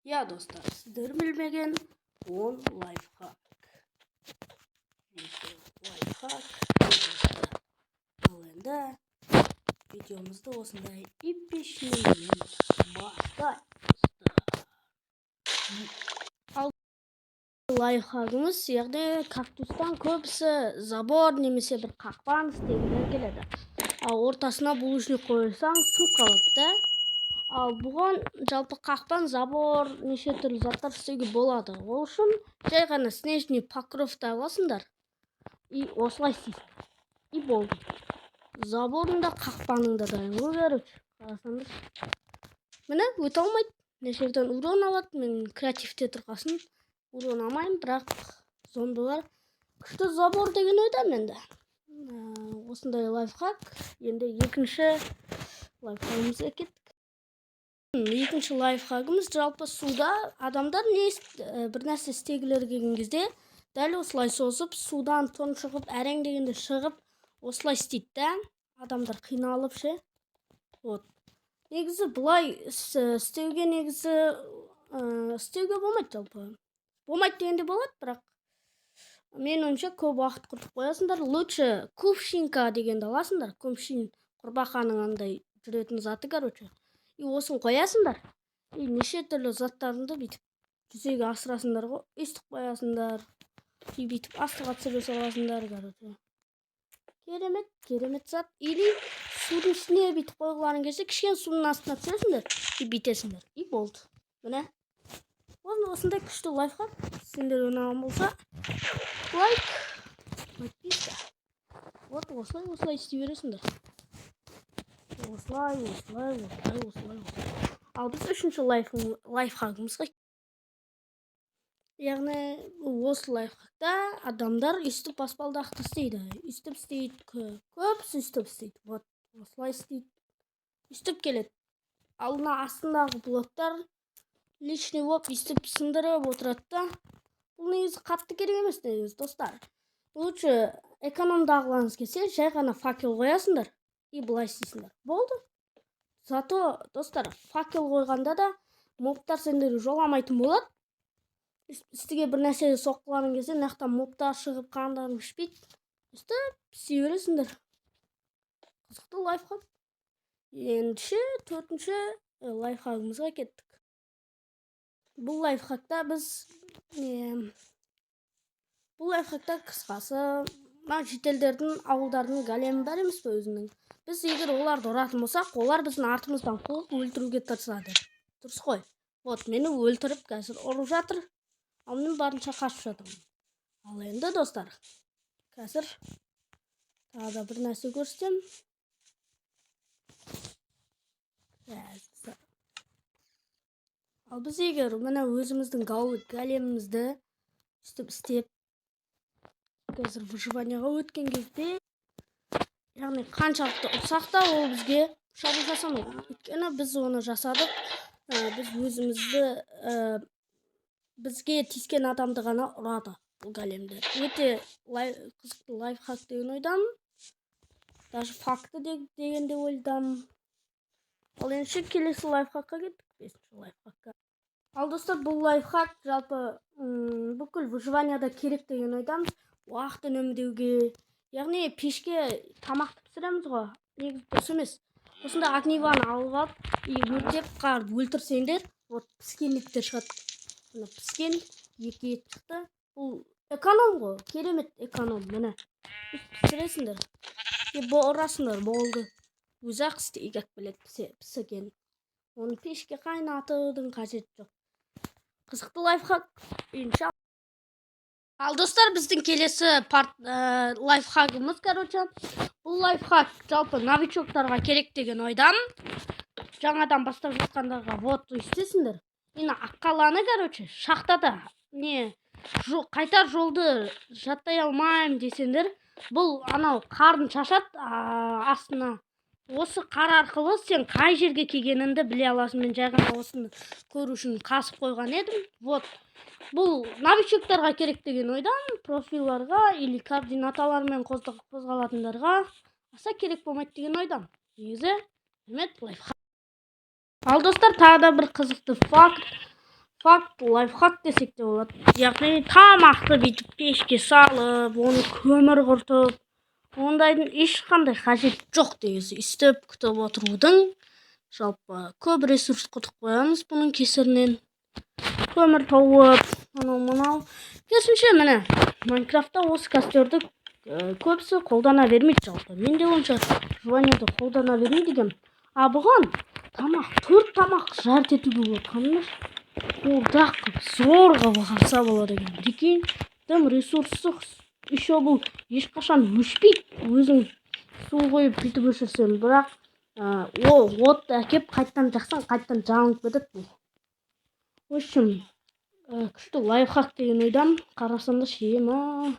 Ya dostlar, sizler bilmegen 10 lifehack. Lifehack. Al endi videomuzda osындай ip-işlemeden başlayız. Al lifehackımız яғни кактустан көбісі забор немесе бір қақпан істегілер келеді. Ал ортасына булыжник қойсаң су қалады да. Ал бұған жалпы қақпан, забор, неше түрлі заттар істеуге болады. Ол үшін жай ғана снежный покровты аласыңдар и осылай істейсіңдер. И болды. Заборында қақпаныңда дайын. Короче, қарасаңдар. Міне өте алмайды. Неше жерден урон алады. Мен креативте тұрғасын урон алмаймын, бірақ зомбилар күшті забор деген ойдамын енді. Осындай лайфхак. Енді екінші лайфхагымызға кеттік. Екінші лайфхагымыз жалпы суда адамдар бір нәрсе істегілері келген кезде дәл осылай созып, судан тұншығып, әрең дегенде шығып, осылай істейді да. Адамдар қиналып ше. Вот. Негізі бұлай істеуге істеуге болмайды жалпы. Болмайды дегенде болады, бірақ мен ойымша көп уақыт құртып қоясыңдар. Лучше кувшинка дегенді аласыңдар. Кувшин құрбақаның андай жүретін заты, короче. И осын қоясыңдар. И неше түрлі заттарыңды бүйтіп жүзеге асырасыңдар ғой. Өстіп қоясыңдар. И бүйтіп астыға түсіре саласыңдар, короче. Керемет зат. Или судың үстіне бүйтіп қойғыларың келсе, кішкене судың астына түсесіңдер и бүйтесіңдер. И болды. Міне. Осындай күшті лайфхак. Сендер ұнаған болса, лайк, подписка. Вот осылай істей бересіңдер. Осылай. Ал біз үшінші лайфхагымызға. Яғни осы лайфхакта адамдар үстіп баспалдақты істейді. Үстіп істейді, көбісі үстіп істейді. Вот, осылай істейді. Үстіп келеді. Алдына астындағы блоктар лишний болып үстіп сындырып отырады да. Бұл негізі қатты керек емес негізі, достар. Лучше экономдағыларыңыз келсе, жай ғана факел қоясыңдар. И былай істейсіңдер. Болды. Зато, достар, факел қойғанда да мобтар сендерді жоламайтын болады. Үстіге бір нәрсе соққыларың келсе, нақтан мобтар шығып қандарың ішпейді. Үстіп істей бересіңдер. Қызықты лайфхак. Ендеше, төртінші лайфхагымызға кеттік. Бұл лайфхакта қысқасы шетелдердің ауылдардың големі бар емес пе өзінің. Біз егер оларды ұратын болсақ, олар біздің артымыздан қуып өлтіруге тырысады. Дұрыс қой. Вот, мені өлтіріп қазір ұрып жатыр. Ал мен барынша қашып жатырмын. Ал енді достар, қазір тағы да бір нәрсе көрсетем. Ал біз егер мына өзіміздің големімізді үстіп істеп қазір выживанияға өткен кезде, яғни қаншалықты ұрсақ та ол бізге шабуыл жасамайды. Өйткені біз оны жасадық. Біз өзімізді бізге тиіскен адамды ғана ұрады бұл големді. Өте қызықты лайфхак деген ойдамын. Даже факты дегенде ойдамын. Ал енді келесі лайфхакқа кеттік. 5-ші лайфхакка. Ал достар, бұл лайфхак жалпы бүкіл выживанияда керек деген ойдамыз. Уақыт үнемдеуге, яғни пешке тамақты пісіреміз ғой. Негізі дұрыс емес. Осында огниваны алып алып, өртеп қарып өлтірсеңдер, вот піскен еттер шығады. Мына піскен 2 ет шықты. Бұл эконом ғой, керемет эконом. Міне пісіресіңдер. Ұрасыңдар, болды. Өзі-ақ істейгек біледі пісіген. Оны пешке қайнатудың қажеті жоқ. Қызықты лайфхак. Ал достар, біздің келесі лайфхагымыз, короче. Бұл лайфхак жалпы новичоктарға керек деген ойдам. Жаңадан бастап жатқандарға вот істесіңдер. Мені аққаланы, короче, шахтада қайтар жолды жаттай алмайым десеңдер, бұл анау қардың шашады астына. Осы қар арқылы сен қай жерге келгеніңді біле аласың. Мен жай ғана осыны көру үшін қасып қойған едім. Вот. Бұл новичоктарға керек деген ойдан, профиларға или координаталармен қозғалатындарға аса керек болмайды деген ойдан. Негізі, лайфхак. Ал достар, тағы да бір қызықты факт лайфхак десек те болады. Яғни тамақты бүйтіп пешке салып, оны көмір құртып, ондайдың ешқандай қажеті жоқ дегенсі. Істеп күтіп отырудың жалпы көп ресурс құртып қоямыз бұның кесірінен. Көмір тауып, анау-мынау. Керісінше міне, Майнкрафтта осы костерді көбісі қолдана бермейді жалпы. Мен де онша жуанияды қолдана бермейді дегем. А бұған тамақ, 4 тамақ жарты етуге болады. Қанымыз қолдақ зорға қалса болады екен. Прикинь, тым ресурсы еще бұл ешқашан өшпейді. Өзің су қойып бүйтіп өшірсең, бірақ ол отты әкеп қайттан жақсаң, қайттан жанып кетеді бұл. В общем, күшті лайфхак деген ойдам. Қарасам да шема.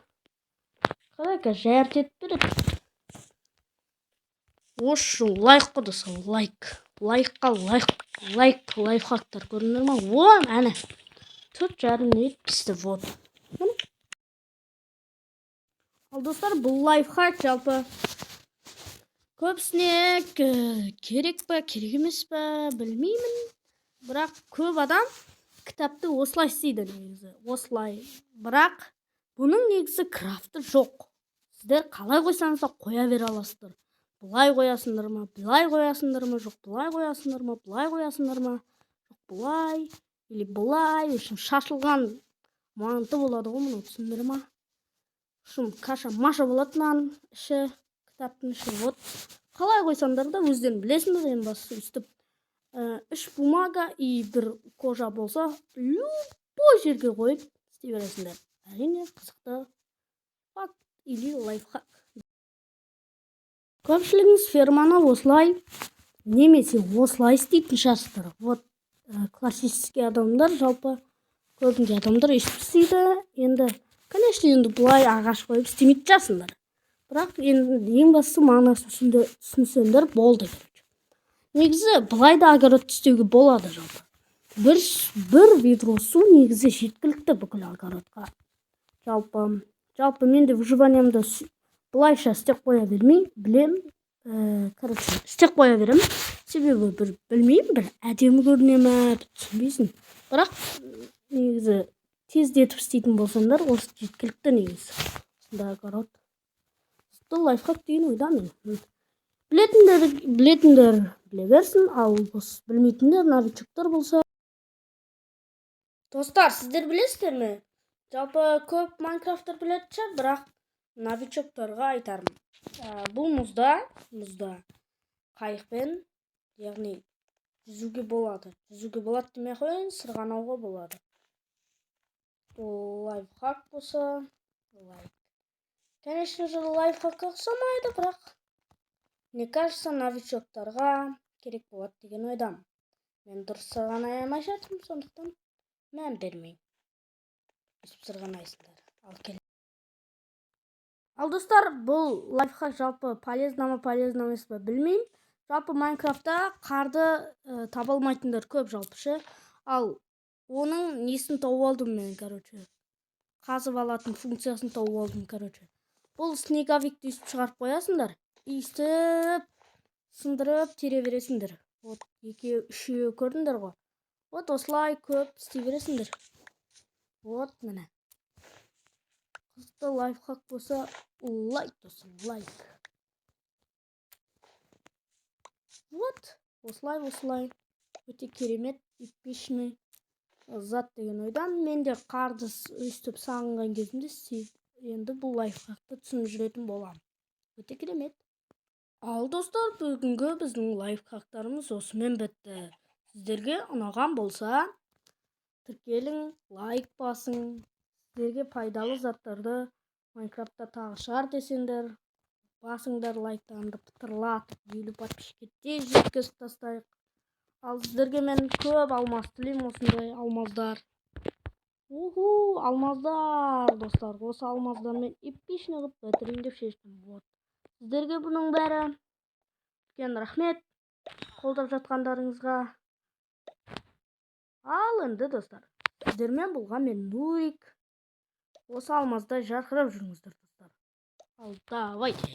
Қалайка жарты етіп береді. Ошу лайк қойдысы, лайк. Лайкқа лайфхактар көрдіңдер ма? О, әне. 4,5 ет пісті, вот. Ал достар, бұл лайфхак жалпы көбісіне керек па, керек емес па, білмеймін. Бірақ көп адам кітапты осылай істейді негізі. Осылай. Бірақ бұның негізі крафты жоқ. Сіздер қалай қойсаңызда қоя бере аласыздар. Бұлай қоясыңдар ма, бұлай қоясыңдар ма, жоқ бұлай қоясыңдар ма, бұлай қоясыңдар ма, жоқ бұлай, или бұлай. Үшім шашылған манты болады ғой, мұны түсіндір ма? Үшім каша-маша болады мынаның іші, кітаптың іші. Вот. Қалай қойсаңдар да өздерін білесіңдер, ең бастысы үстіп. 3 бумага и 1 кожа болса, любой жерге қойып істей бересіңдер. Әрине қызықты факт или лайфхак. Көпшілігіңіз ферманы осылай немесе осылай істейтін шығарсыздар. Вот классический адамдар, жалпы көбінде адамдар өйстіп істейді. Енді, конечно, енді бұлай ағаш қойып істемейді жасындар. Бірақ енді ең бастысы мағынасын түсінсеңдер болды. Негізі бұлай да огород істеуге болады жалпы. Бір ведро су негізі жеткілікті бүкіл огородқа. Жалпы мен де выживаниямда бұлайша істеп қоя бермей, білем, істеп қоя берем. Себебі бір білмеймін, бір әдемі көріне ме, түсінбейсің. Бірақ негізі тездетіп істейтін болсаңдар, осы жеткілікті негізі. Осында огород. Бұл лайфхак деген ойдамын. Білетіндер біле берсін, ал білмейтіндер новичоктар болса. Достар, сіздер білесіздер ме? Жалпы көп Майнкрафттар білетін шығар, бірақ новичоктарға айтармын. Бұл мұзда қайықпен, яғни жүзуге болады. Жүзуге болады демей қойын, сырғанауға болады. Бұл лайфхак болса, лайк. Конечно же, лайфхакқа ұқсамайды, бірақ мне кажется, новичоктарға керек болады деген ойдам. Мен дұрыс сырғанай алмай жатырмын, сондықтан мән бермеймін. Өстіп сырғанайсыңдар. Ал достар, бұл лайфхак жалпы полезно ма емес па білмеймін. Жалпы Майнкрафтта қарды таба алмайтындар көп жалпы ше. Ал оның несін тауып алдым мен, короче. Қазып алатын функциясын тауып алдым, короче. Бұл снеговикті үстіп шығарып қоясыңдар. Үстіп, сындырып, тере бересіңдер. Вот, 2-3 көрдіңдер ғой. Вот, осылай көп істей бересіңдер. Вот, міне. Қызықты лайфхак болса, лайк досын, лайк. Вот, осылай. Өте керемет, епешный зат деген ойдан. Мен де қарды өстіп сағынған кезімде енді бұл лайфхакты түсініп жүретін болам. Өте керемет. Ал достар, бүгінгі біздің лайфхактарымыз осымен бітті. Сіздерге ұнаған болса, тіркелің, лайк басың. Сіздерге пайдалы заттарды Майнкрафтта тағы шығар десеңдер, басыңдар лайктарыңды пытырлатып, 50 подписчикке тез жеткізіп тастайық. Ал сіздерге мен көп алмаз тілеймін, осындай алмаздар. Алмаздар, достар. Осы алмаздармен эпичный қылып бітірейін деп шештім. Сіздерге бұның бәрі үлкен рахмет қолдап жатқандарыңызға. Ал енді достар, сіздермен болған мен Нурик. Осы алмазда жарқырап жүріңіздер достар. Ал давайте.